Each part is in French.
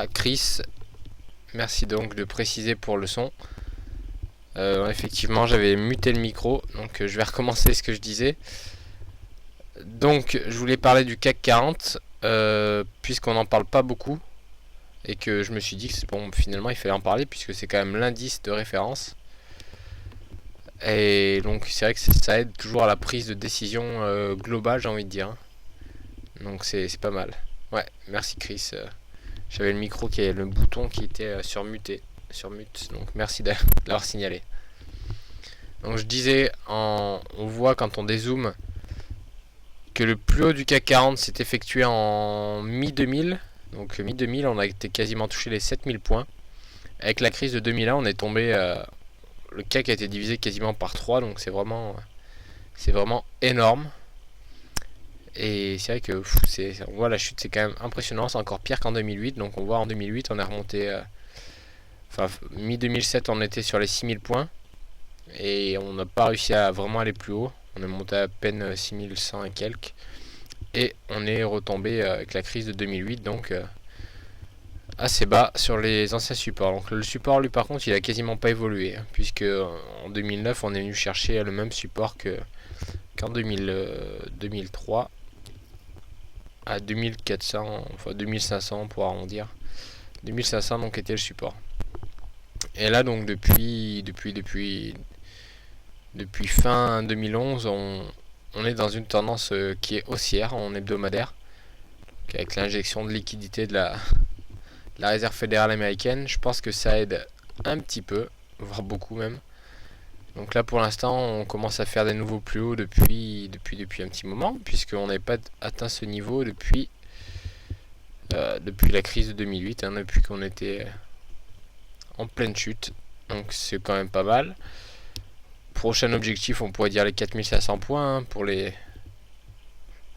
Ah, Chris, merci donc de préciser pour le son. Effectivement, j'avais muté le micro, donc je vais recommencer ce que je disais. Donc, je voulais parler du CAC 40, puisqu'on n'en parle pas beaucoup, et que je me suis dit que bon, finalement il fallait en parler, puisque c'est quand même l'indice de référence. Et donc, c'est vrai que ça aide toujours à la prise de décision globale, j'ai envie de dire. Donc, c'est pas mal. Ouais, merci Chris. J'avais le micro qui est le bouton qui était sur mute, donc merci d'avoir signalé. Donc je disais, on voit quand on dézoome que le plus haut du CAC 40 s'est effectué en mi-2000. Donc mi-2000, on a été quasiment touché les 7000 points. Avec la crise de 2001, on est tombé, le CAC a été divisé quasiment par 3, donc c'est vraiment énorme. Et c'est vrai que on voit la chute, c'est quand même impressionnant, c'est encore pire qu'en 2008. Donc on voit en 2008, on est remonté, mi-2007, on était sur les 6000 points. Et on n'a pas réussi à vraiment aller plus haut. On est monté à peine 6100 et quelques. Et on est retombé avec la crise de 2008, donc assez bas sur les anciens supports. Donc le support, lui, par contre, il a quasiment pas évolué, hein, puisque en 2009, on est venu chercher le même support qu'en 2003 à 2400, enfin 2500 pour arrondir. 2500 donc était le support. Et là, donc depuis fin 2011, on est dans une tendance qui est haussière en hebdomadaire, avec l'injection de liquidité de la réserve fédérale américaine. Je pense que ça aide un petit peu, voire beaucoup même. Donc là, pour l'instant, on commence à faire des nouveaux plus hauts depuis un petit moment, puisqu'on n'avait pas atteint ce niveau depuis la crise de 2008, hein, depuis qu'on était en pleine chute. Donc c'est quand même pas mal. Prochain objectif, on pourrait dire les 4500 points, hein, pour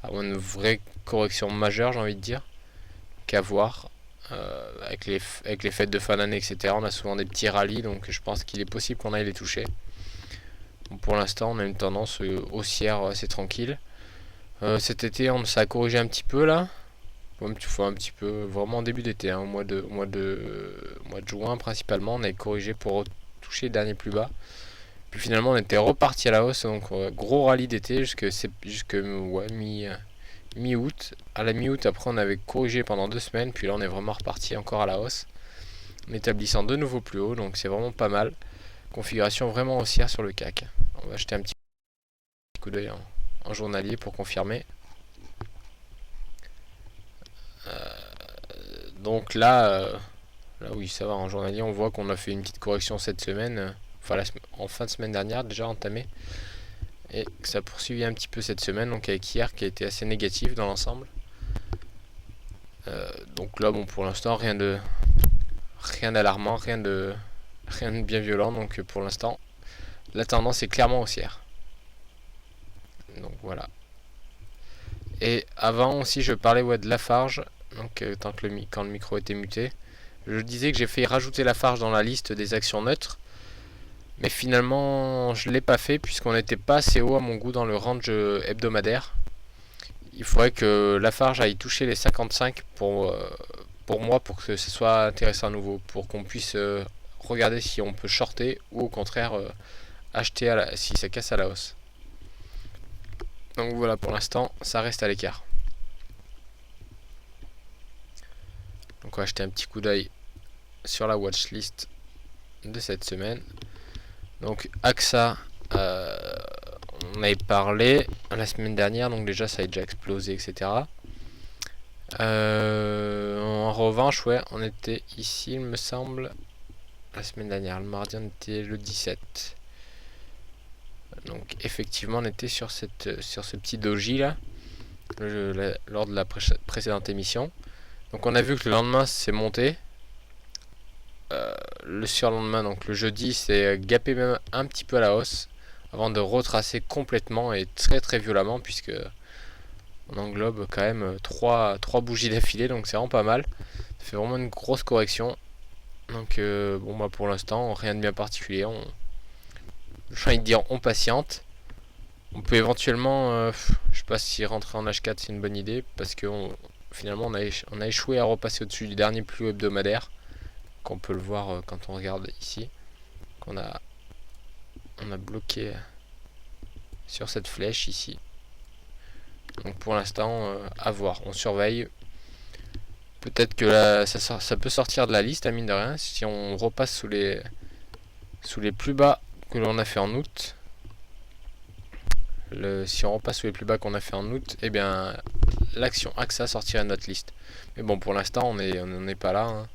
avoir une vraie correction majeure, j'ai envie de dire, qu'à voir. Avec les fêtes de fin d'année, etc. On a souvent des petits rallyes, donc je pense qu'il est possible qu'on aille les toucher. Bon, pour l'instant, on a une tendance haussière assez tranquille. Cet été, ça a corrigé un petit peu là. Un petit peu, vraiment en début d'été, hein, au mois de juin principalement, on avait corrigé pour toucher les derniers plus bas. Puis finalement, on était reparti à la hausse, donc gros rallye d'été jusque ouais, mi-août. À la mi-août, après, on avait corrigé pendant 2 semaines, puis là, on est vraiment reparti encore à la hausse, en établissant de nouveau plus haut, donc c'est vraiment pas mal. Configuration vraiment haussière sur le CAC. On va jeter un petit coup d'œil en journalier pour confirmer. Donc là, oui, ça va, en journalier, on voit qu'on a fait une petite correction cette semaine, en fin de semaine dernière, déjà entamée, et que ça poursuivit un petit peu cette semaine, donc avec hier qui a été assez négatif dans l'ensemble. Donc là, bon, pour l'instant, rien d'alarmant, rien de bien violent, donc pour l'instant, la tendance est clairement haussière. Donc voilà. Et avant aussi, je parlais de Lafarge, donc quand le micro était muté. Je disais que j'ai fait rajouter Lafarge dans la liste des actions neutres, mais finalement je ne l'ai pas fait puisqu'on n'était pas assez haut à mon goût dans le range hebdomadaire. Il faudrait que Lafarge aille toucher les 55 pour moi, pour que ce soit intéressant à nouveau, pour qu'on puisse regarder si on peut shorter ou au contraire acheter si ça casse à la hausse. Donc voilà, pour l'instant ça reste à l'écart. Donc on va jeter un petit coup d'œil sur la watchlist de cette semaine. Donc AXA, on avait parlé la semaine dernière, donc déjà ça a déjà explosé, etc. En revanche, ouais, on était ici, il me semble, la semaine dernière. Le mardi, on était le 17. Donc effectivement, on était sur ce petit doji là, lors de la précédente émission. Donc on a vu que le lendemain, c'est monté. Le surlendemain, donc le jeudi, c'est gapé même un petit peu à la hausse avant de retracer complètement et très très violemment, puisque on englobe quand même 3 bougies d'affilée, donc c'est vraiment pas mal. Ça fait vraiment une grosse correction. Donc bon, bah pour l'instant, rien de bien particulier. J'ai envie de dire, on patiente. On peut éventuellement, je sais pas si rentrer en H4 c'est une bonne idée, parce que finalement on a échoué à repasser au-dessus du dernier plus haut hebdomadaire, qu'on peut le voir quand on regarde ici, on a bloqué sur cette flèche ici. Donc pour l'instant, à voir, on surveille. Peut-être que là, ça peut sortir de la liste, à mine de rien, si on repasse sous les plus bas que l'on a fait en août. Si on repasse sous les plus bas qu'on a fait en août, eh bien l'action AXA sortirait de notre liste. Mais bon, pour l'instant, on n'est pas là. Hein.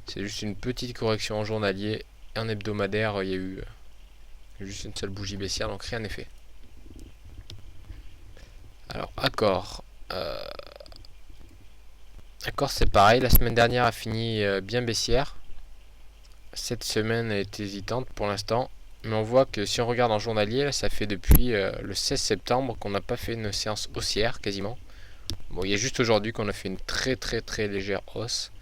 C'est juste une petite correction en journalier et en hebdomadaire. Il y a eu juste une seule bougie baissière, donc rien n'est fait. Alors, Accor. Accor, c'est pareil. La semaine dernière a fini bien baissière. Cette semaine est hésitante pour l'instant. Mais on voit que si on regarde en journalier, là, ça fait depuis le 16 septembre qu'on n'a pas fait une séance haussière quasiment. Bon, il y a juste aujourd'hui qu'on a fait une très légère hausse.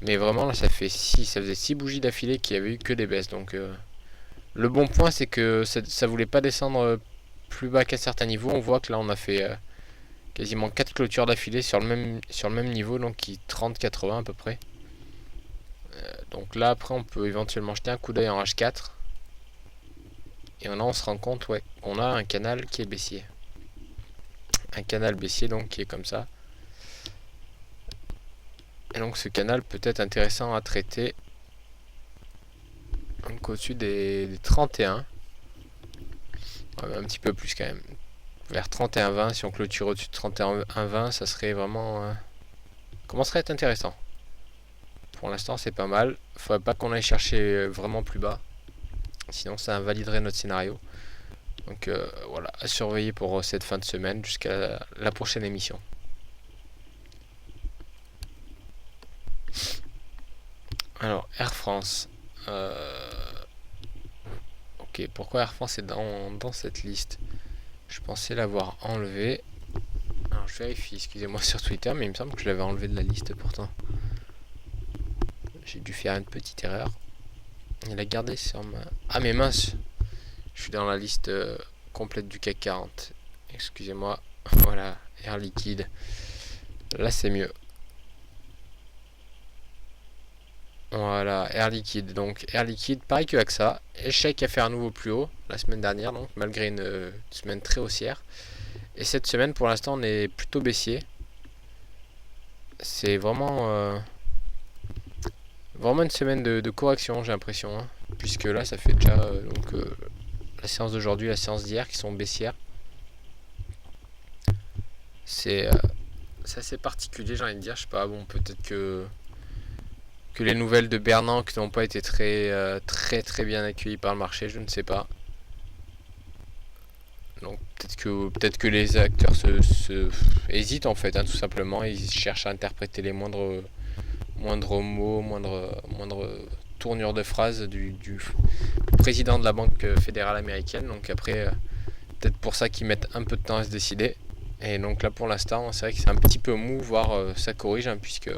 Mais vraiment là ça faisait 6 bougies d'affilée qui avaient eu que des baisses. Donc le bon point c'est que ça voulait pas descendre plus bas qu'à certains niveaux. On voit que là on a fait quasiment 4 clôtures d'affilée sur le même niveau, donc qui 30-80 à peu près. Donc là après on peut éventuellement jeter un coup d'œil en H4. Et là on se rend compte qu'on a un canal qui est baissier. Un canal baissier donc qui est comme ça. Et donc ce canal peut être intéressant à traiter. Donc au-dessus des 31. Ouais, un petit peu plus quand même. Vers 31,20. Si on clôture au-dessus de 31,20, ça serait vraiment... commencerait à être intéressant. Pour l'instant c'est pas mal. Faudrait pas qu'on aille chercher vraiment plus bas. Sinon ça invaliderait notre scénario. Donc voilà, à surveiller pour cette fin de semaine jusqu'à la prochaine émission. Alors Air France. Ok, pourquoi Air France est dans cette liste? Je pensais l'avoir enlevé. Alors je vérifie, excusez-moi sur Twitter, mais il me semble que je l'avais enlevé de la liste pourtant. J'ai dû faire une petite erreur. Il a gardé sur ma... Ah mais mince, je suis dans la liste complète du CAC 40. Excusez-moi. Voilà, Air Liquide. Là c'est mieux. Voilà, Air Liquide. Donc Air Liquide, pareil que AXA. Échec à faire un nouveau plus haut la semaine dernière, donc malgré une semaine très haussière. Et cette semaine, pour l'instant, on est plutôt baissier. C'est vraiment une semaine de correction, j'ai l'impression. Hein, puisque là, ça fait déjà la séance d'aujourd'hui, la séance d'hier qui sont baissières. C'est assez particulier, j'ai envie de dire. Je sais pas, bon, peut-être que les nouvelles de Bernanke n'ont pas été très bien accueillies par le marché, je ne sais pas. Donc peut-être que les acteurs hésitent en fait, hein, tout simplement. Ils cherchent à interpréter les moindres mots, moindres tournures de phrases du président de la Banque fédérale américaine. Donc après, peut-être pour ça qu'ils mettent un peu de temps à se décider. Et donc là pour l'instant, c'est vrai que c'est un petit peu mou, voire ça corrige, hein, puisque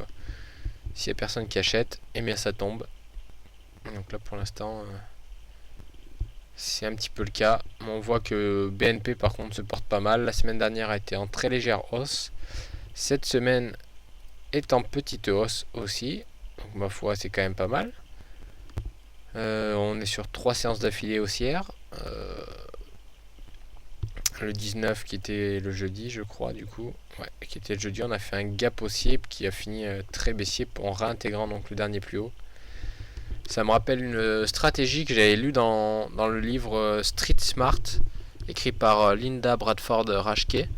s'il n'y a personne qui achète, eh bien ça tombe. Donc là pour l'instant, c'est un petit peu le cas. On voit que BNP par contre se porte pas mal. La semaine dernière a été en très légère hausse. Cette semaine est en petite hausse aussi. Donc ma foi c'est quand même pas mal. On est sur 3 séances d'affilée haussières. Le 19 qui était le jeudi je crois du coup. Ouais, qui était le jeudi, on a fait un gap haussier qui a fini très baissier en réintégrant donc le dernier plus haut. Ça me rappelle une stratégie que j'avais lue dans le livre Street Smart, écrit par Linda Bradford Raschke.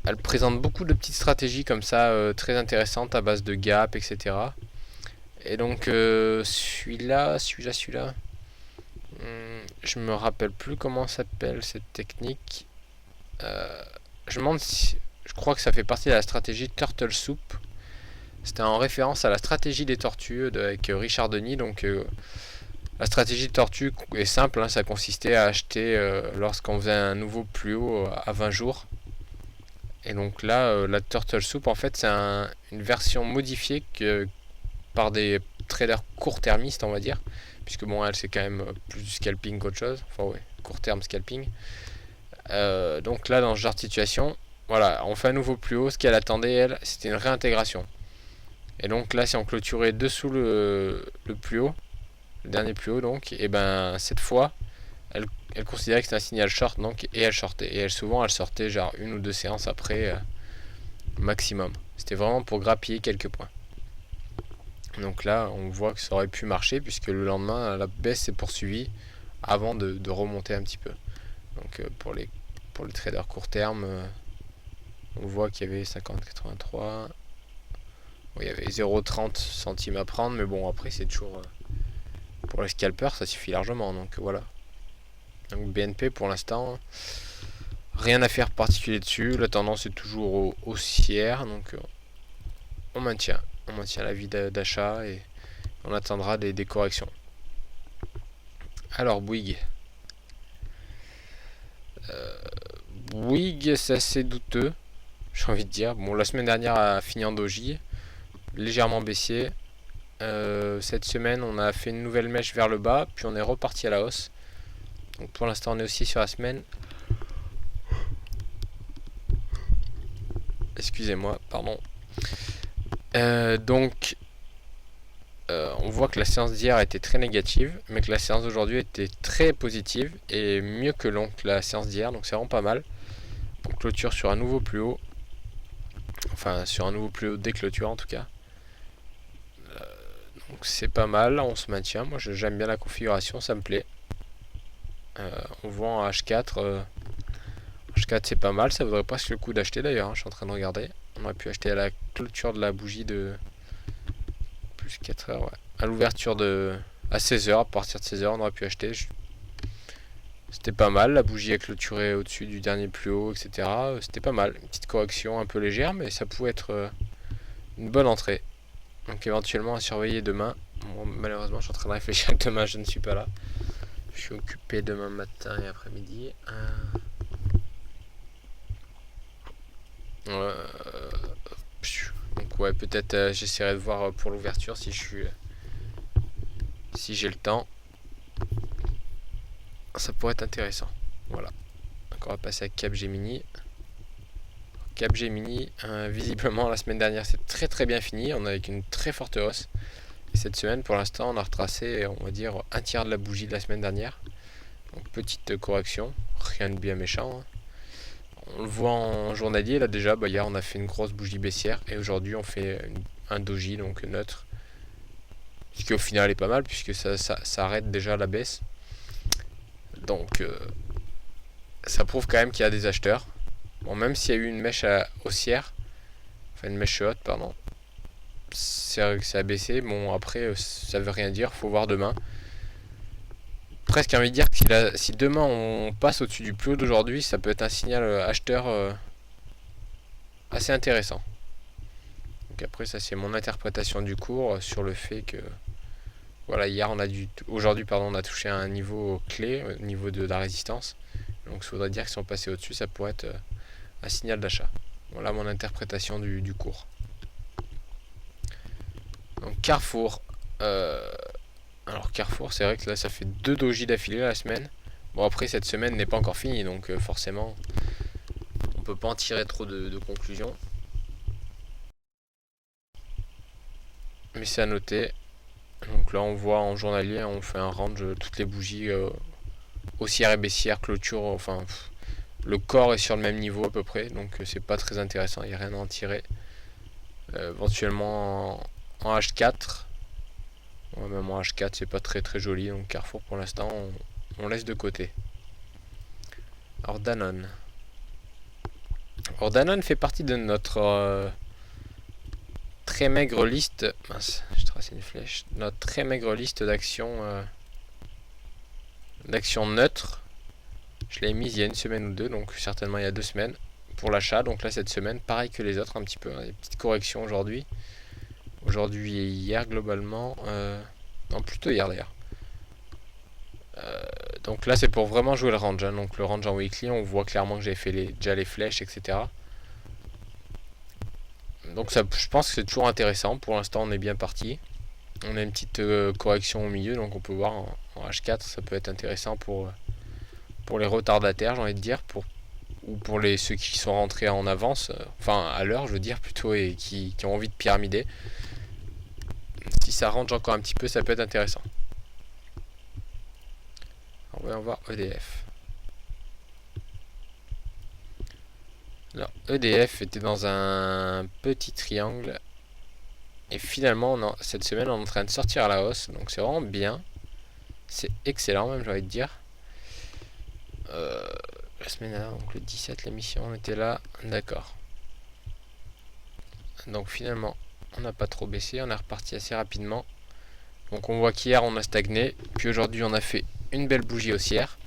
Elle présente beaucoup de petites stratégies comme ça, très intéressantes à base de gap, etc. Et donc celui-là, je me rappelle plus comment s'appelle cette technique. Je me demande si... Je crois que ça fait partie de la stratégie Turtle Soup. C'était en référence à la stratégie des tortues avec Richard Denis. Donc la stratégie de tortue est simple, hein, ça consistait à acheter lorsqu'on faisait un nouveau plus haut à 20 jours. Et donc là, la Turtle Soup, en fait, c'est une version modifiée par des traders court-termistes, on va dire. Puisque bon, elle, c'est quand même plus du scalping qu'autre chose. Enfin ouais, court-terme scalping. Donc là, dans ce genre de situation, voilà, on fait un nouveau plus haut. Ce qu'elle attendait, elle, c'était une réintégration. Et donc là, si on clôturait dessous le plus haut, le dernier plus haut, donc, et ben cette fois, elle considérait que c'était un signal short, donc, et elle shortait. Et souvent, elle sortait genre une ou deux séances après, maximum. C'était vraiment pour grappiller quelques points. Donc là, on voit que ça aurait pu marcher, puisque le lendemain, la baisse s'est poursuivie avant de remonter un petit peu. Donc pour les traders court terme, on voit qu'il y avait 50,83. Bon, il y avait 0,30 centimes à prendre, mais bon, après, c'est toujours... pour les scalpers, ça suffit largement, donc voilà. Donc BNP, pour l'instant, rien à faire particulier dessus. La tendance est toujours haussière, donc on maintient. On maintient l'avis d'achat et on attendra des corrections. Alors, Bouygues. Bouygues, c'est assez douteux, j'ai envie de dire. Bon, la semaine dernière a fini en doji, légèrement baissier. Cette semaine, on a fait une nouvelle mèche vers le bas, puis on est reparti à la hausse. Donc pour l'instant, on est aussi sur la semaine. Excusez-moi, pardon. On voit que la séance d'hier était très négative, mais que la séance d'aujourd'hui était très positive et mieux que la séance d'hier, donc c'est vraiment pas mal. On clôture sur un nouveau plus haut, enfin sur un nouveau plus haut dès clôture en tout cas. Donc c'est pas mal, on se maintient. Moi j'aime bien la configuration, ça me plaît. On voit en H4. H4 c'est pas mal, ça vaudrait presque le coup d'acheter d'ailleurs, hein, je suis en train de regarder. On aurait pu acheter à la clôture de la bougie de plus 4 heures, ouais. À l'ouverture à 16 heures, à partir de 16 heures on aurait pu acheter. C'était pas mal, la bougie a clôturé au-dessus du dernier plus haut, etc. C'était pas mal, une petite correction un peu légère, mais ça pouvait être une bonne entrée. Donc éventuellement à surveiller demain. Bon, malheureusement je suis en train de réfléchir que demain je ne suis pas là. Je suis occupé demain matin et après-midi. Donc ouais, peut-être j'essaierai de voir pour l'ouverture si j'ai le temps. Ça pourrait être intéressant. Voilà. Donc on va passer à Capgemini. Capgemini, visiblement la semaine dernière c'est très très bien fini. On a avec une très forte hausse. Et cette semaine pour l'instant on a retracé on va dire un tiers de la bougie de la semaine dernière. Donc petite correction. Rien de bien méchant, hein. On le voit en journalier là déjà, hier on a fait une grosse bougie baissière et aujourd'hui on fait un doji donc neutre. Ce qui au final est pas mal puisque ça arrête déjà la baisse. Donc ça prouve quand même qu'il y a des acheteurs. Bon, même s'il y a eu une mèche haussière, enfin une mèche haute pardon, c'est que ça a baissé. Bon après ça veut rien dire, faut voir demain. Presque envie de dire que si demain on passe au-dessus du plus haut d'aujourd'hui, ça peut être un signal acheteur assez intéressant. Donc après ça c'est mon interprétation du cours sur le fait que voilà aujourd'hui on a touché à un niveau clé, au niveau de la résistance. Donc ça voudrait dire que si on passait au-dessus, ça pourrait être un signal d'achat. Voilà mon interprétation du cours. Donc Carrefour. Alors Carrefour, c'est vrai que là ça fait 2 doji d'affilée la semaine. Bon après cette semaine n'est pas encore finie, donc forcément on peut pas en tirer trop de conclusions. Mais c'est à noter. Donc là on voit en journalier, on fait un range, toutes les bougies haussière et baissière, clôture, enfin le corps est sur le même niveau à peu près, donc c'est pas très intéressant, il n'y a rien à en tirer. Éventuellement en H4. Ouais, même en H4 c'est pas très très joli, donc Carrefour pour l'instant on laisse de côté. Alors Danone. Alors Danone fait partie de notre très maigre liste. Mince, j'ai tracé une flèche. Notre très maigre liste d'actions neutres. Je l'ai mise il y a une semaine ou deux, donc certainement il y a 2 semaines pour l'achat. Donc là cette semaine, pareil que les autres un petit peu. Des petites corrections aujourd'hui. Aujourd'hui et hier globalement. Non, plutôt hier d'ailleurs. Donc là c'est pour vraiment jouer le range, hein. Donc le range en weekly, on voit clairement que j'ai fait déjà les flèches, etc. Donc ça, je pense que c'est toujours intéressant. Pour l'instant on est bien parti. On a une petite correction au milieu, donc on peut voir en H4, ça peut être intéressant pour les retardataires, j'ai envie de dire, pour ou pour ceux qui sont rentrés en avance, enfin à l'heure je veux dire plutôt, et qui ont envie de pyramider. Si ça range encore un petit peu, ça peut être intéressant. Alors, voyons voir EDF. Alors EDF était dans un petit triangle, et finalement cette semaine on est en train de sortir à la hausse, donc c'est vraiment bien. C'est excellent même, j'ai envie de dire. La semaine dernière, donc le 17, l'émission, on était là, d'accord. Donc finalement, on n'a pas trop baissé, on est reparti assez rapidement. Donc on voit qu'hier on a stagné, puis aujourd'hui on a fait une belle bougie haussière.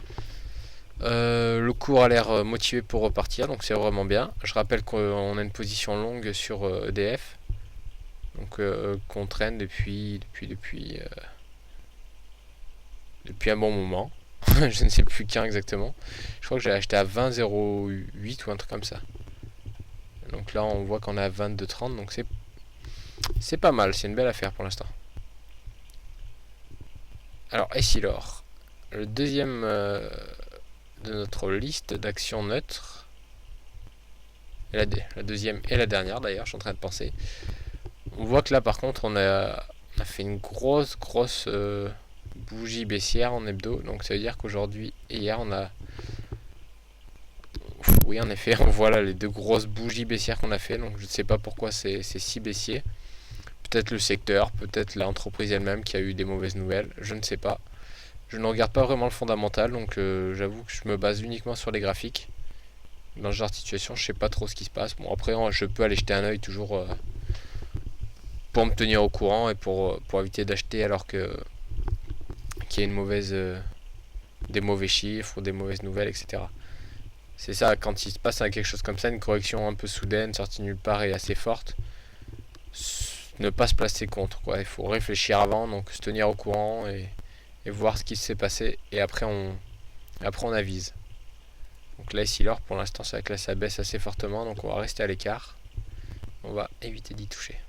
Le cours a l'air motivé pour repartir, donc c'est vraiment bien. Je rappelle qu'on a une position longue sur EDF, donc qu'on traîne depuis un bon moment. Je ne sais plus quand exactement. Je crois que j'ai acheté à 20,08 ou un truc comme ça. Donc là on voit qu'on est à 22,30, donc c'est pas mal, c'est une belle affaire pour l'instant. Alors Essilor, le deuxième de notre liste d'actions neutres, et la deuxième et la dernière d'ailleurs, je suis en train de penser. On voit que là par contre on a fait une grosse bougie baissière en hebdo, donc ça veut dire qu'aujourd'hui et hier on a... Oui en effet, on voit là les deux grosses bougies baissières qu'on a fait, donc je ne sais pas pourquoi c'est si baissier. Peut-être le secteur, peut-être l'entreprise elle-même qui a eu des mauvaises nouvelles, je ne sais pas. Je ne regarde pas vraiment le fondamental, donc j'avoue que je me base uniquement sur les graphiques. Dans ce genre de situation, je sais pas trop ce qui se passe. Bon après je peux aller jeter un oeil toujours pour me tenir au courant et pour éviter d'acheter alors qu'il y a une mauvaise, des mauvais chiffres ou des mauvaises nouvelles, etc. C'est ça, quand il se passe quelque chose comme ça, une correction un peu soudaine, sortie nulle part et assez forte, ne pas se placer contre, quoi. Il faut réfléchir avant, donc se tenir au courant et voir ce qui s'est passé, et après on avise. Donc là ici l'or pour l'instant c'est vrai que là ça baisse assez fortement, donc on va rester à l'écart. On va éviter d'y toucher.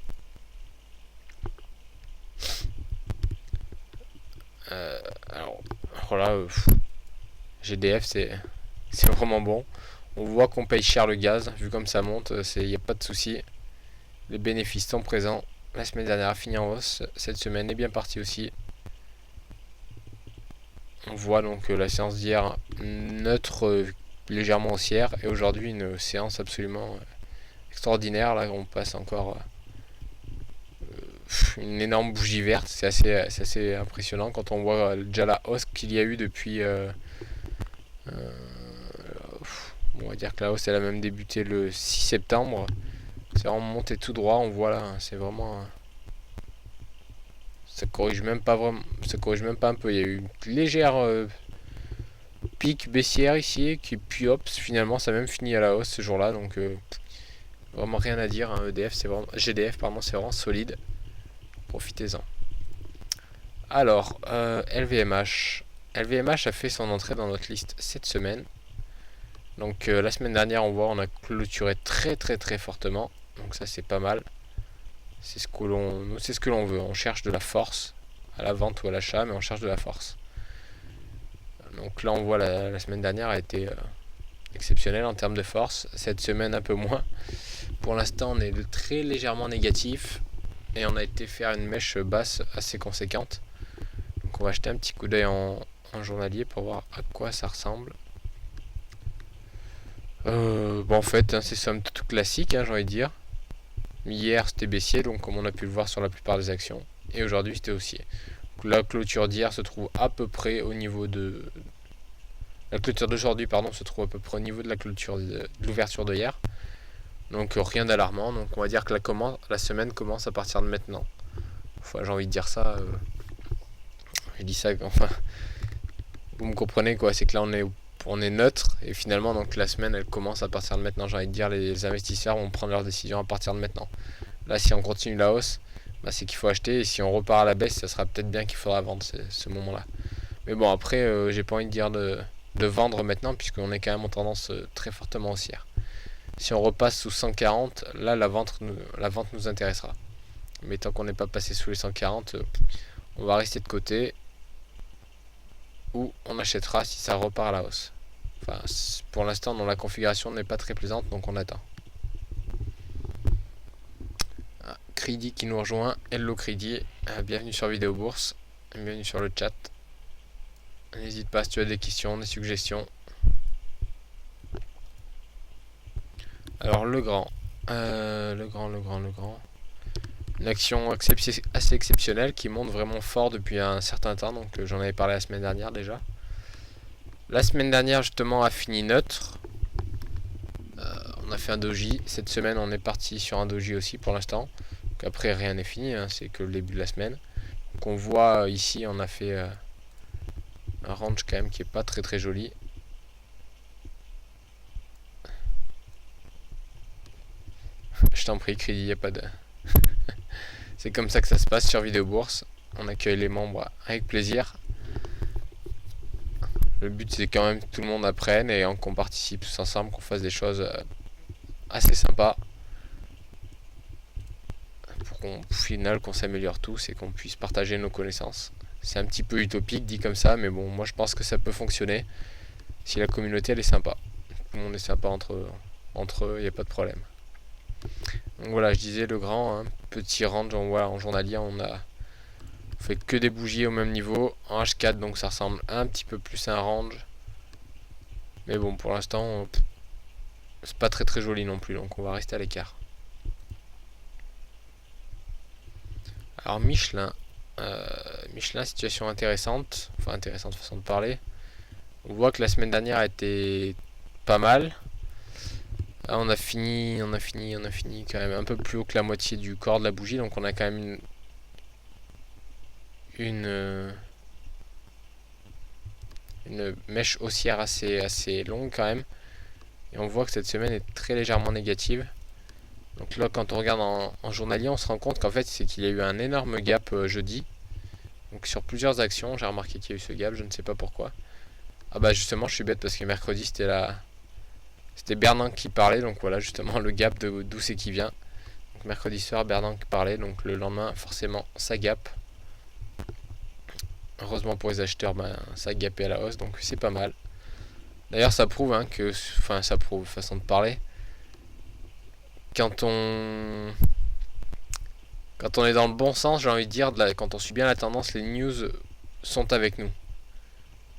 Alors voilà, GDF c'est vraiment bon. On voit qu'on paye cher le gaz, vu comme ça monte, il n'y a pas de souci. Les bénéfices sont présents. La semaine dernière a fini en hausse, cette semaine est bien partie aussi. On voit donc la séance d'hier neutre, légèrement haussière, et aujourd'hui une séance absolument extraordinaire. Là on passe encore une énorme bougie verte, c'est assez impressionnant quand on voit déjà la hausse qu'il y a eu depuis... on va dire que la hausse elle a même débuté le 6 septembre. C'est vraiment monté tout droit, on voit là, c'est vraiment... ça corrige même pas vraiment, ça corrige même pas un peu. Il y a eu une légère pic baissière ici, puis hop, finalement ça a même fini à la hausse ce jour-là, donc vraiment rien à dire. Hein, EDF, c'est vraiment, GDF pardon, c'est vraiment solide. Profitez-en. Alors, LVMH. LVMH a fait son entrée dans notre liste cette semaine. Donc la semaine dernière, on a clôturé très fortement. Donc ça c'est pas mal. C'est ce que l'on veut. On cherche de la force à la vente ou à l'achat, mais on cherche de la force. Donc là on voit la semaine dernière a été exceptionnelle en termes de force. Cette semaine un peu moins. Pour l'instant on est très légèrement négatif. Et on a été faire une mèche basse assez conséquente. Donc on va jeter un petit coup d'œil en journalier pour voir à quoi ça ressemble. Bon en fait hein, c'est somme toute classique, hein, j'ai envie de dire. Hier c'était baissier, donc comme on a pu le voir sur la plupart des actions. Et aujourd'hui c'était haussier. Donc, la clôture d'hier se trouve à peu près au niveau de... La clôture d'aujourd'hui pardon se trouve à peu près au niveau de la clôture de l'ouverture de hier. Donc rien d'alarmant, donc on va dire que la semaine commence à partir de maintenant. Enfin, j'ai envie de dire ça, je dis ça, enfin, vous me comprenez quoi, c'est que là on est neutre, et finalement donc la semaine elle commence à partir de maintenant, j'ai envie de dire, les investisseurs vont prendre leurs décisions à partir de maintenant. Là si on continue la hausse, bah, c'est qu'il faut acheter, et si on repart à la baisse, ça sera peut-être bien qu'il faudra vendre ce moment-là. Mais bon après, j'ai pas envie de dire de vendre maintenant, puisqu'on est quand même en tendance très fortement haussière. Si on repasse sous 140, là la vente nous intéressera. Mais tant qu'on n'est pas passé sous les 140, on va rester de côté, ou on achètera si ça repart à la hausse. Enfin, pour l'instant, la configuration n'est pas très plaisante, donc on attend. Ah, Cridi qui nous rejoint. Hello Cridi, bienvenue sur Vidéo Bourse, bienvenue sur le chat. N'hésite pas si tu as des questions, des suggestions. Alors le grand. Une action assez exceptionnelle qui monte vraiment fort depuis un certain temps. Donc j'en avais parlé la semaine dernière déjà. La semaine dernière justement a fini neutre. On a fait un doji. Cette semaine on est parti sur un doji aussi pour l'instant. Donc après rien n'est fini, hein, c'est que le début de la semaine. Donc on voit ici on a fait un range quand même qui est pas très très joli. Je t'en prie, Crédit, y a pas de... C'est comme ça que ça se passe sur Vidéo Bourse. On accueille les membres avec plaisir. Le but c'est quand même que tout le monde apprenne et qu'on participe tous ensemble, qu'on fasse des choses assez sympas. Pour qu'au final qu'on s'améliore tous et qu'on puisse partager nos connaissances. C'est un petit peu utopique dit comme ça, mais bon, moi je pense que ça peut fonctionner si la communauté elle est sympa. Tout le monde est sympa entre eux, il n'y a pas de problème. Donc voilà, je disais le grand, hein, petit range en journalier, on fait que des bougies au même niveau, en H4 donc ça ressemble un petit peu plus à un range. Mais bon, pour l'instant, c'est pas très très joli non plus, donc on va rester à l'écart. Alors Michelin, situation intéressante, enfin intéressante façon de parler. On voit que la semaine dernière a été pas mal. Là, on a fini quand même un peu plus haut que la moitié du corps de la bougie, donc on a quand même une mèche haussière assez longue quand même. Et on voit que cette semaine est très légèrement négative. Donc là, quand on regarde en journalier, on se rend compte qu'en fait, c'est qu'il y a eu un énorme gap jeudi. Donc sur plusieurs actions, j'ai remarqué qu'il y a eu ce gap, je ne sais pas pourquoi. Ah bah justement, je suis bête parce que mercredi, c'était Bernanke qui parlait, donc voilà justement le gap d'où c'est qui vient. Donc mercredi soir, Bernanke parlait, donc le lendemain, forcément, ça gap. Heureusement pour les acheteurs, ça a gapé à la hausse, donc c'est pas mal. D'ailleurs, ça prouve ça prouve, façon de parler. Quand on est dans le bon sens, j'ai envie de dire, quand on suit bien la tendance, les news sont avec nous.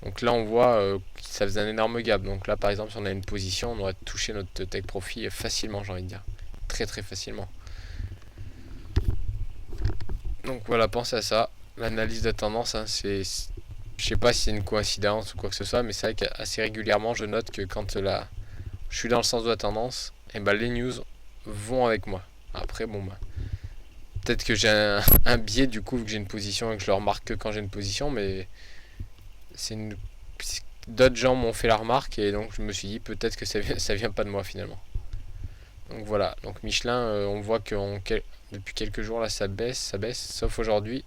Donc là, on voit que ça faisait un énorme gap. Donc là, par exemple, si on a une position, on aurait touché notre take profit facilement, j'ai envie de dire. Très très facilement. Donc voilà, pensez à ça. L'analyse de tendance, hein, je sais pas si c'est une coïncidence ou quoi que ce soit, mais c'est vrai qu'assez régulièrement, je note que quand je suis dans le sens de la tendance, et les news vont avec moi. Après, peut-être que j'ai un biais du coup, vu que j'ai une position et que je le remarque que quand j'ai une position, mais d'autres gens m'ont fait la remarque et donc je me suis dit peut-être que ça vient pas de moi finalement. Donc voilà, donc Michelin, on voit que depuis quelques jours là ça baisse, sauf aujourd'hui.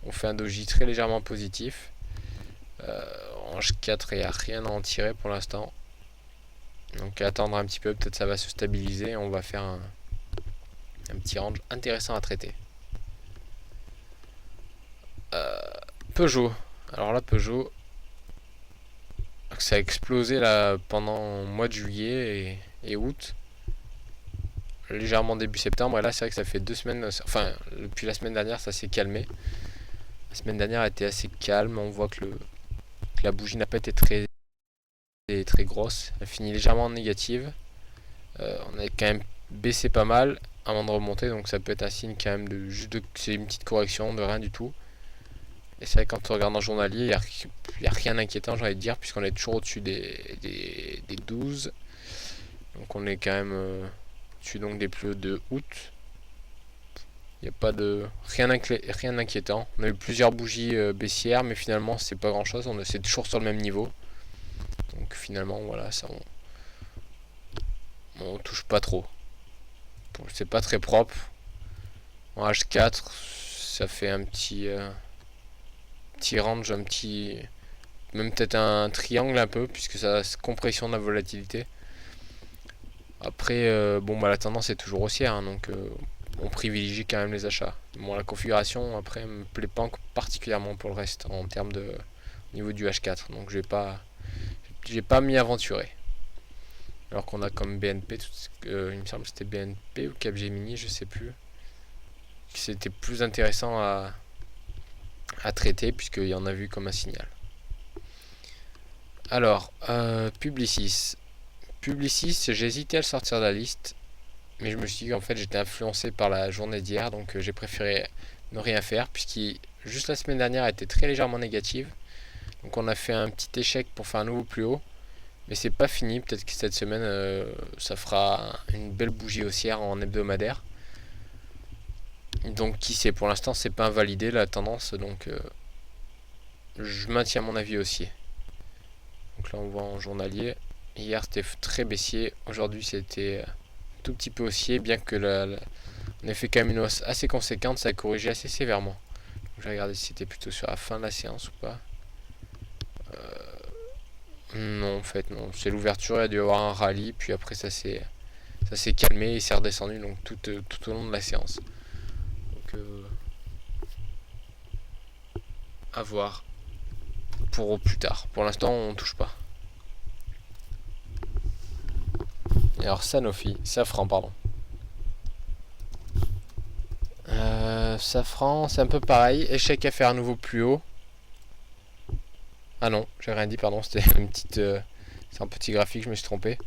On fait un doji très légèrement positif. En H4, il n'y a rien à en tirer pour l'instant. Donc attendre un petit peu, peut-être ça va se stabiliser et on va faire un petit range intéressant à traiter. Peugeot. Alors là, Peugeot, ça a explosé là pendant le mois de juillet et août. Légèrement début septembre. Et là, c'est vrai que ça fait 2 semaines. Enfin, depuis la semaine dernière, ça s'est calmé. La semaine dernière a été assez calme. On voit que la bougie n'a pas été très grosse. Elle finit légèrement en négative. On a quand même baissé pas mal avant de remonter. Donc ça peut être un signe quand même c'est une petite correction de rien du tout. Et c'est vrai que quand on regarde en journalier, il n'y a rien d'inquiétant, j'ai envie de dire, puisqu'on est toujours au-dessus des 12. Donc on est quand même au-dessus donc des plus hauts de août. Il n'y a pas rien d'inquiétant. On a eu plusieurs bougies baissières, mais finalement c'est pas grand chose. C'est toujours sur le même niveau. Donc finalement voilà, ça on touche pas trop. Bon, c'est pas très propre. En H4, ça fait un petit range, même peut-être un triangle un peu, puisque ça a compression de la volatilité. Après, la tendance est toujours haussière, hein, donc on privilégie quand même les achats. Bon, la configuration, après, me plaît pas particulièrement pour le reste, en termes de niveau du H4. Donc il j'ai pas m'y aventuré. Alors qu'on a comme BNP, il me semble que c'était BNP ou Capgemini, je sais plus. C'était plus intéressant à traiter puisqu'il y en a vu comme un signal. Alors, Publicis. Publicis, j'ai hésité à le sortir de la liste. Mais je me suis dit qu'en fait j'étais influencé par la journée d'hier. Donc j'ai préféré ne rien faire. Puisqu'il juste la semaine dernière a été très légèrement négative. Donc on a fait un petit échec pour faire un nouveau plus haut. Mais c'est pas fini. Peut-être que cette semaine ça fera une belle bougie haussière en hebdomadaire. Donc qui sait, pour l'instant c'est pas invalidé la tendance. Donc je maintiens mon avis haussier. Donc là on voit en journalier. Hier c'était très baissier. Aujourd'hui c'était un tout petit peu haussier. Bien que on ait fait quand même une hausse assez conséquente. Ça a corrigé assez sévèrement. Donc, je vais regarder si c'était plutôt sur la fin de la séance ou pas. Non en fait non. C'est l'ouverture, il a dû y avoir un rallye. Puis après ça s'est calmé et c'est redescendu donc tout au long de la séance. Donc à voir pour plus tard. Pour l'instant on touche pas. Et alors Safran pardon. Safran c'est un peu pareil. Échec à faire un nouveau plus haut. Ah non, j'ai rien dit, pardon, c'était une petite... c'est un petit graphique, je me suis trompé.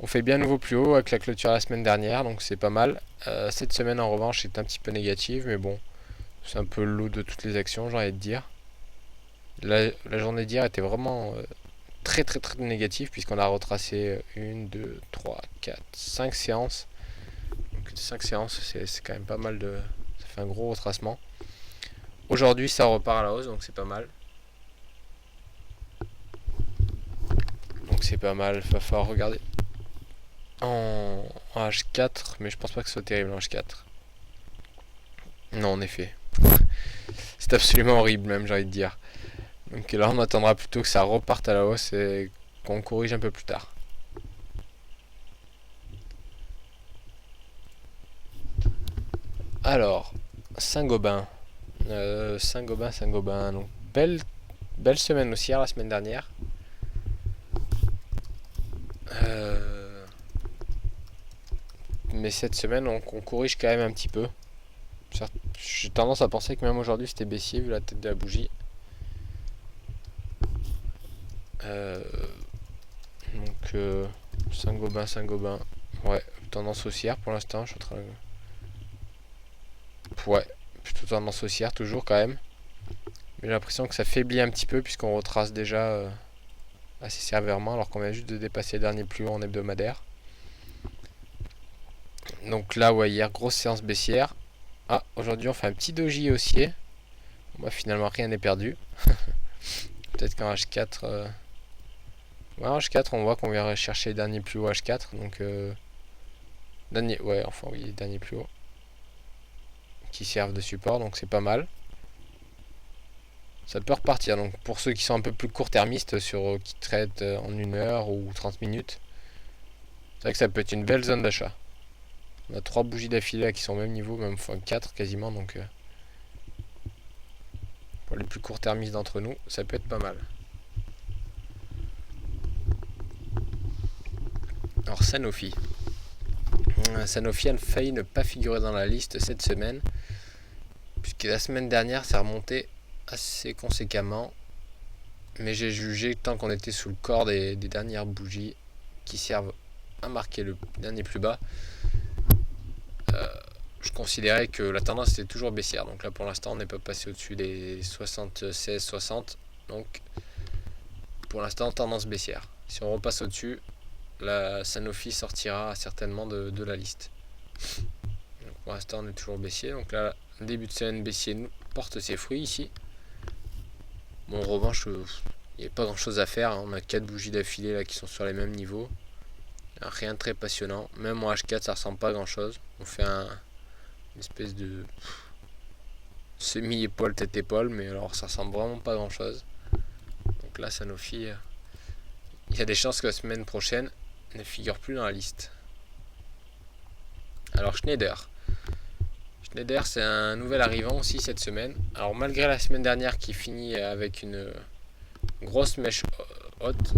On fait bien nouveau plus haut avec la clôture la semaine dernière, donc c'est pas mal. Cette semaine en revanche est un petit peu négative, mais bon, c'est un peu le lot de toutes les actions, j'ai envie de dire. La journée d'hier était vraiment très négative, puisqu'on a retracé 1, 2, 3, 4, 5 séances. Donc 5 séances, c'est quand même pas mal de... Ça fait un gros retracement. Aujourd'hui, ça repart à la hausse, donc c'est pas mal. C'est pas mal, il va falloir regarder en H4, mais je pense pas que ce soit terrible en H4. Non, en effet. C'est absolument horrible même, j'ai envie de dire. Donc là, on attendra plutôt que ça reparte à la hausse et qu'on corrige un peu plus tard. Alors, Saint-Gobain. Saint-Gobain. Donc, belle semaine haussière la semaine dernière. Mais cette semaine on corrige quand même un petit peu. J'ai tendance à penser que même aujourd'hui c'était baissier vu la tête de la bougie. Donc Saint-Gobain. Ouais, tendance haussière pour l'instant. Je suis en train de... Ouais, plutôt tendance haussière toujours quand même. Mais j'ai l'impression que ça faiblit un petit peu puisqu'on retrace déjà assez sévèrement alors qu'on vient juste de dépasser le dernier plus haut en hebdomadaire. Donc là, ouais, hier, grosse séance baissière. Ah, aujourd'hui, on fait un petit doji haussier. Bon, bah, finalement, rien n'est perdu. Peut-être qu'en H4... Ouais, en H4, on voit qu'on vient chercher les derniers plus hauts H4. Donc, dernier plus haut. Qui servent de support, donc c'est pas mal. Ça peut repartir. Donc, pour ceux qui sont un peu plus court-termistes, qui traitent en 1 heure ou 30 minutes, c'est vrai que ça peut être une belle zone d'achat. On a 3 bougies d'affilée là qui sont au même niveau, même enfin 4 quasiment, donc pour les plus court-termistes d'entre nous, ça peut être pas mal. Alors Sanofi. Sanofi a failli ne pas figurer dans la liste cette semaine, puisque la semaine dernière ça remonté assez conséquemment, mais j'ai jugé tant qu'on était sous le corps des dernières bougies qui servent à marquer le dernier plus bas, je considérais que la tendance était toujours baissière. Donc là pour l'instant on n'est pas passé au-dessus des 76-60. Donc pour l'instant tendance baissière. Si on repasse au-dessus, la Sanofi sortira certainement de la liste. Donc pour l'instant on est toujours baissier. Donc là le début de semaine baissier porte ses fruits ici. Bon en revanche il n'y a pas grand chose à faire. On a 4 bougies d'affilée là qui sont sur les mêmes niveaux. Rien de très passionnant. Même en H4 ça ressemble pas à grand chose. On fait une espèce de semi-épaule, tête-épaule, mais alors ça ressemble vraiment pas à grand chose. Donc là, Sanofi, il y a des chances que la semaine prochaine ne figure plus dans la liste. Alors Schneider, c'est un nouvel arrivant aussi cette semaine. Alors malgré la semaine dernière qui finit avec une grosse mèche haute,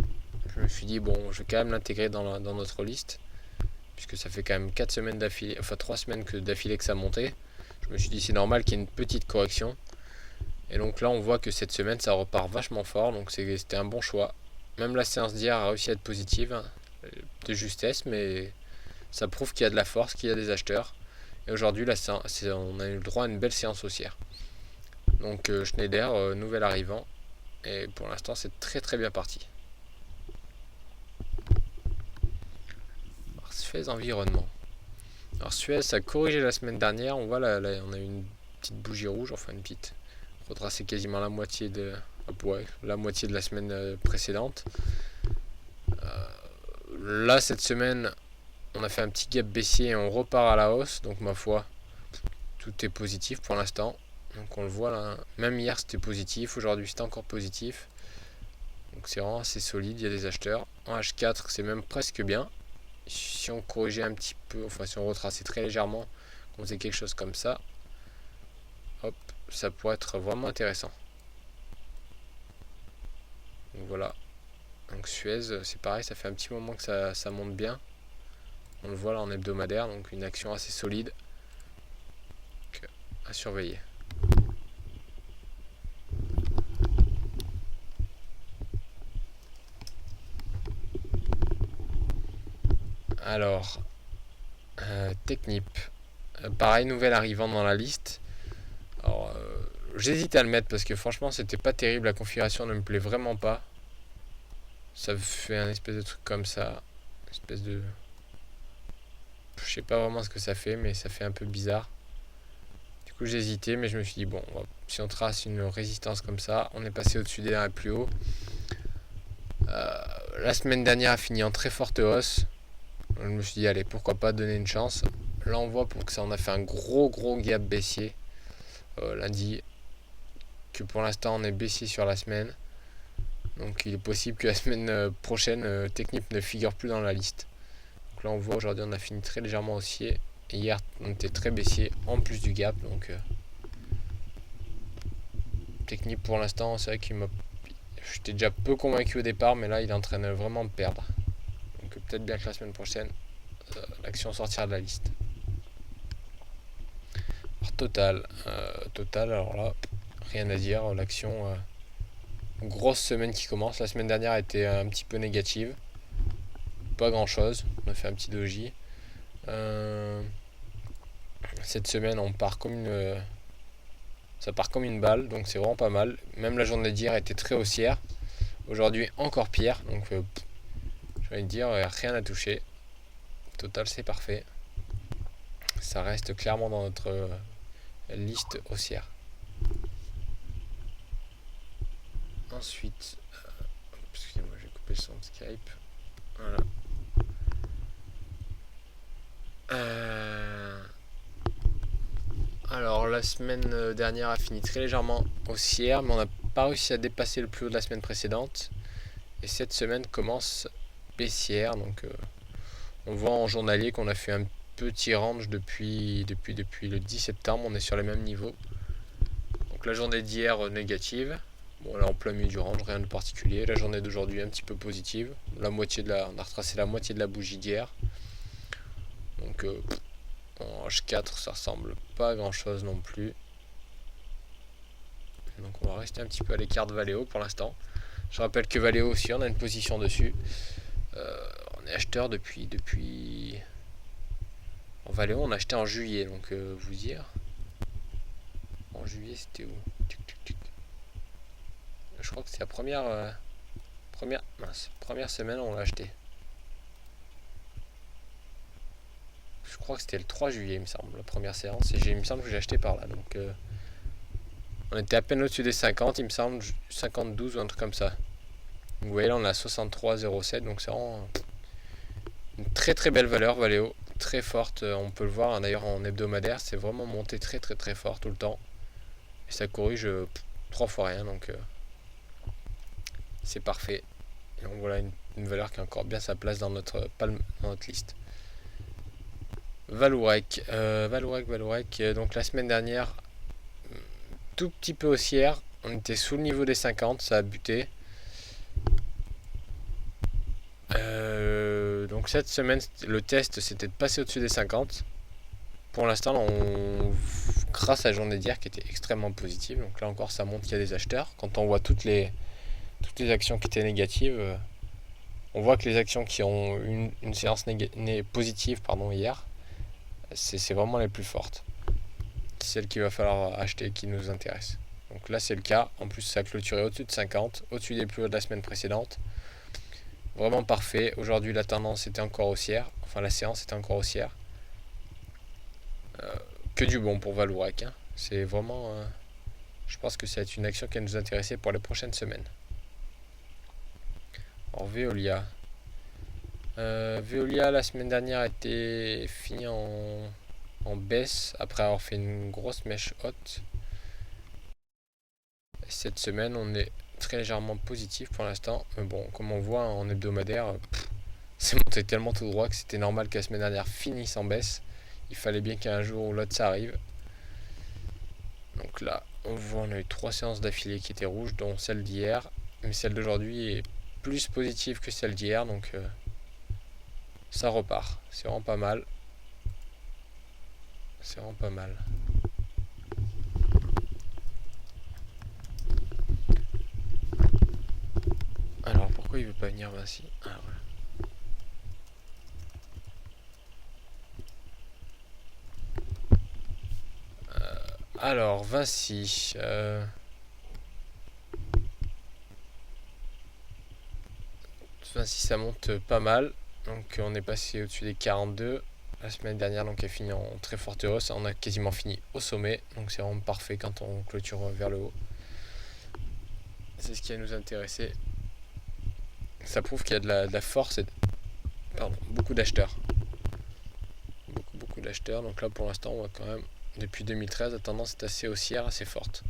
me suis dit, bon, je vais quand même l'intégrer dans notre liste, puisque ça fait quand même 4 semaines d'affilée, enfin 3 semaines d'affilée que ça montait. Je me suis dit, c'est normal qu'il y ait une petite correction. Et donc là, on voit que cette semaine, ça repart vachement fort, donc c'était un bon choix. Même la séance d'hier a réussi à être positive, hein, de justesse, mais ça prouve qu'il y a de la force, qu'il y a des acheteurs. Et aujourd'hui, on a eu le droit à une belle séance haussière. Donc Schneider, nouvel arrivant. Et pour l'instant, c'est très très bien parti. Alors, Suez Environnement. Alors Suez, ça a corrigé la semaine dernière. On voit là, on a eu une petite bougie rouge, enfin une petite. Retracé quasiment la moitié de la semaine précédente. Là, cette semaine, on a fait un petit gap baissier et on repart à la hausse. Donc ma foi, tout est positif pour l'instant. Donc on le voit là, même hier c'était positif, aujourd'hui c'est encore positif. Donc c'est vraiment assez solide, il y a des acheteurs. En H4 c'est même presque bien. Si on corrigeait un petit peu, enfin si on retraçait très légèrement, qu'on faisait quelque chose comme ça, hop, ça pourrait être vraiment intéressant. Donc voilà. Donc Suez, c'est pareil, ça fait un petit moment que ça monte bien. On le voit là en hebdomadaire, donc une action assez solide. Donc, à surveiller. Alors, Technip. Pareil, nouvel arrivant dans la liste. Alors, j'hésite à le mettre parce que franchement, c'était pas terrible. La configuration ne me plaît vraiment pas. Ça fait un espèce de truc comme ça. Une espèce de. Je sais pas vraiment ce que ça fait, mais ça fait un peu bizarre. Du coup, j'ai hésité, mais je me suis dit, bon, si on trace une résistance comme ça, on est passé au-dessus des derniers plus haut. La semaine dernière a fini en très forte hausse. Je me suis dit, allez, pourquoi pas donner une chance. Là, on voit pour que ça, on a fait un gros gap baissier lundi. Que pour l'instant, on est baissier sur la semaine. Donc, il est possible que la semaine prochaine, Technip ne figure plus dans la liste. Donc là, on voit aujourd'hui, on a fini très légèrement haussier. Et hier, on était très baissier en plus du gap. Donc, Technip pour l'instant, c'est vrai qu'il m'a. J'étais déjà peu convaincu au départ, mais là, il est en train de vraiment me perdre. Donc, peut-être bien que la semaine prochaine, l'action sortira de la liste. Alors, Total, alors là, rien à dire. L'action, grosse semaine qui commence. La semaine dernière a été un petit peu négative. Pas grand chose. On a fait un petit doji. Cette semaine, ça part comme une balle, donc c'est vraiment pas mal. Même la journée d'hier était très haussière. Aujourd'hui, encore pire. Donc, je vais dire, rien à toucher. Total, c'est parfait. Ça reste clairement dans notre liste haussière. Ensuite, excusez-moi, j'ai coupé le son de Skype. Voilà. Alors, la semaine dernière a fini très légèrement haussière, mais on n'a pas réussi à dépasser le plus haut de la semaine précédente. Et cette semaine commence baissière, donc on voit en journalier qu'on a fait un petit range depuis le 10 septembre, on est sur les mêmes niveaux. Donc la journée d'hier négative, bon là en plein milieu du range, rien de particulier. La journée d'aujourd'hui un petit peu positive, on a retracé la moitié de la bougie d'hier. Donc en H4 ça ressemble pas à grand chose non plus. Donc on va rester un petit peu à l'écart de Valeo pour l'instant. Je rappelle que Valeo aussi on a une position dessus. On est acheteur depuis. En Valeo on a acheté en juillet, donc vous dire. En juillet c'était où? Je crois que c'est la première semaine on l'a acheté. Je crois que c'était le 3 juillet il me semble, la première séance. Et il me semble que j'ai acheté par là. Donc on était à peine au-dessus des 50, il me semble, 52 ou un truc comme ça. Donc, vous voyez là on a 63,07, donc c'est vraiment une très très belle valeur Valeo, très forte. On peut le voir d'ailleurs en hebdomadaire, c'est vraiment monté très très très fort tout le temps. Et ça corrige 3 fois rien, donc c'est parfait. Et donc voilà une valeur qui a encore bien sa place dans notre liste. Vallourec, donc la semaine dernière, tout petit peu haussière, on était sous le niveau des 50, ça a buté. Donc cette semaine, le test c'était de passer au-dessus des 50. Pour l'instant, grâce à la journée d'hier qui était extrêmement positive, donc là encore ça montre qu'il y a des acheteurs. Quand on voit toutes les actions qui étaient négatives, on voit que les actions qui ont une séance positive hier, c'est vraiment les plus fortes. C'est celles qu'il va falloir acheter qui nous intéressent. Donc là c'est le cas, en plus ça a clôturé au-dessus de 50, au-dessus des plus hauts de la semaine précédente. Vraiment parfait. Aujourd'hui la tendance était encore haussière, enfin la séance était encore haussière. Que du bon pour Vallourec, hein. C'est vraiment... je pense que c'est une action qui va nous intéresser pour les prochaines semaines. Alors Veolia. Veolia la semaine dernière a été fini en baisse après avoir fait une grosse mèche haute. Cette semaine on est très légèrement positif pour l'instant. Mais bon, comme on voit en hebdomadaire, c'est monté tellement tout droit que c'était normal que la semaine dernière finisse en baisse. Il fallait bien qu'un jour ou l'autre ça arrive. Donc là, on voit, on a eu 3 séances d'affilée qui étaient rouges, dont celle d'hier. Mais celle d'aujourd'hui est plus positive que celle d'hier, donc ça repart. C'est vraiment pas mal. C'est vraiment pas mal. Alors pourquoi il veut pas venir Vinci? Ah voilà. Alors Vinci. Vinci ça monte pas mal. Donc on est passé au-dessus des 42 la semaine dernière, donc elle finit en très forte hausse. On a quasiment fini au sommet, donc c'est vraiment parfait quand on clôture vers le haut. C'est ce qui va nous intéresser. Ça prouve qu'il y a de la force et beaucoup d'acheteurs. Beaucoup d'acheteurs. Donc là pour l'instant on voit quand même depuis 2013 la tendance est assez haussière, assez forte.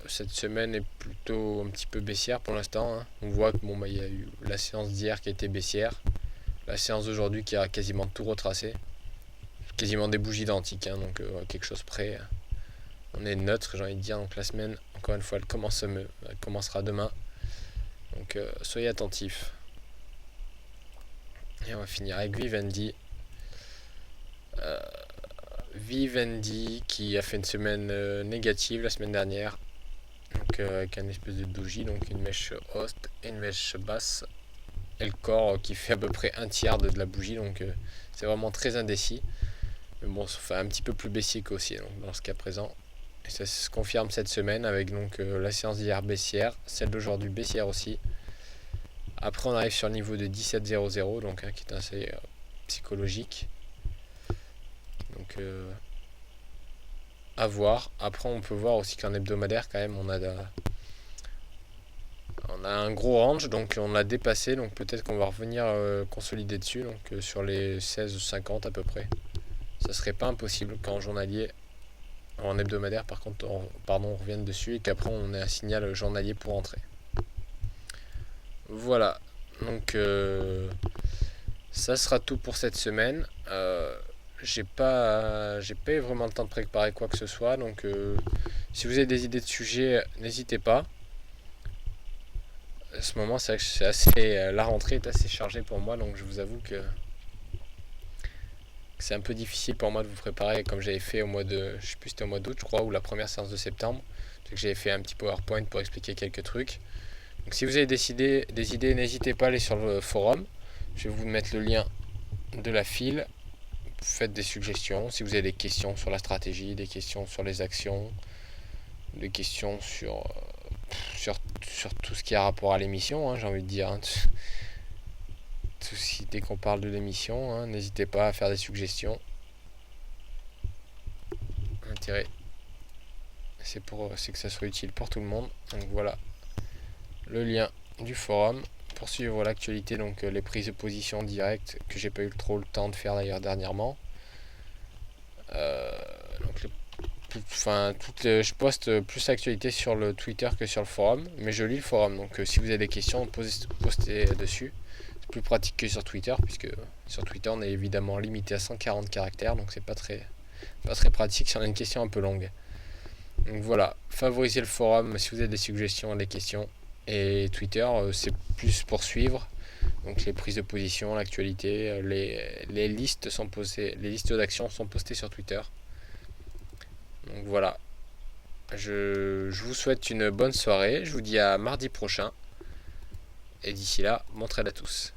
Cette semaine est plutôt un petit peu baissière pour l'instant, hein. On voit que il y a eu la séance d'hier qui a été baissière, la séance d'aujourd'hui qui a quasiment tout retracé, quasiment des bougies identiques, hein, donc quelque chose près. On est neutre, j'ai envie de dire. Donc la semaine, encore une fois, elle commencera demain. Donc soyez attentifs. Et on va finir avec Vivendi. Vivendi qui a fait une semaine négative la semaine dernière, donc avec un espèce de doji, donc une mèche haute et une mèche basse, et le corps qui fait à peu près un tiers de la bougie, donc c'est vraiment très indécis. Mais bon, ça fait un petit peu plus baissier qu'haussier donc, dans ce cas présent. Et ça se confirme cette semaine avec donc la séance d'hier baissière, celle d'aujourd'hui baissière aussi. Après on arrive sur le niveau de 17,00, donc qui est assez psychologique. Donc à voir. Après on peut voir aussi qu'en hebdomadaire quand même on a un gros range, donc on l'a dépassé, donc peut-être qu'on va revenir consolider dessus, donc sur les 16,50 à peu près. Ça serait pas impossible qu'en journalier, en hebdomadaire par contre, on revienne dessus et qu'après on ait un signal journalier pour entrer. Voilà, donc ça sera tout pour cette semaine. J'ai pas eu vraiment le temps de préparer quoi que ce soit, donc si vous avez des idées de sujets, n'hésitez pas. À ce moment, c'est vrai que c'est assez, la rentrée est assez chargée pour moi, donc je vous avoue que c'est un peu difficile pour moi de vous préparer comme j'avais fait au mois de, je sais plus, c'était au mois d'août je crois, ou la première séance de septembre. Donc j'avais fait un petit PowerPoint pour expliquer quelques trucs. Donc si vous avez des idées, n'hésitez pas à aller sur le forum. Je vais vous mettre le lien de la file. Faites des suggestions. Si vous avez des questions sur la stratégie, des questions sur les actions, des questions sur tout ce qui a rapport à l'émission, hein, j'ai envie de dire. Hein. Dès qu'on parle de l'émission, hein, n'hésitez pas à faire des suggestions. L'intérêt, c'est que ça soit utile pour tout le monde. Donc voilà le lien du forum pour suivre l'actualité, donc les prises de position directes que j'ai pas eu trop le temps de faire d'ailleurs dernièrement. Donc je poste plus l'actualité sur le Twitter que sur le forum, mais je lis le forum, donc si vous avez des questions, postez dessus. C'est plus pratique que sur Twitter, puisque sur Twitter on est évidemment limité à 140 caractères, donc c'est pas très pratique si on a une question un peu longue. Donc voilà, favorisez le forum si vous avez des suggestions, des questions. Et Twitter, c'est plus pour suivre. Donc les prises de position, l'actualité, les listes sont postées, les listes d'actions sont postées sur Twitter. Donc voilà. Je vous souhaite une bonne soirée. Je vous dis à mardi prochain. Et d'ici là, bon trade à tous.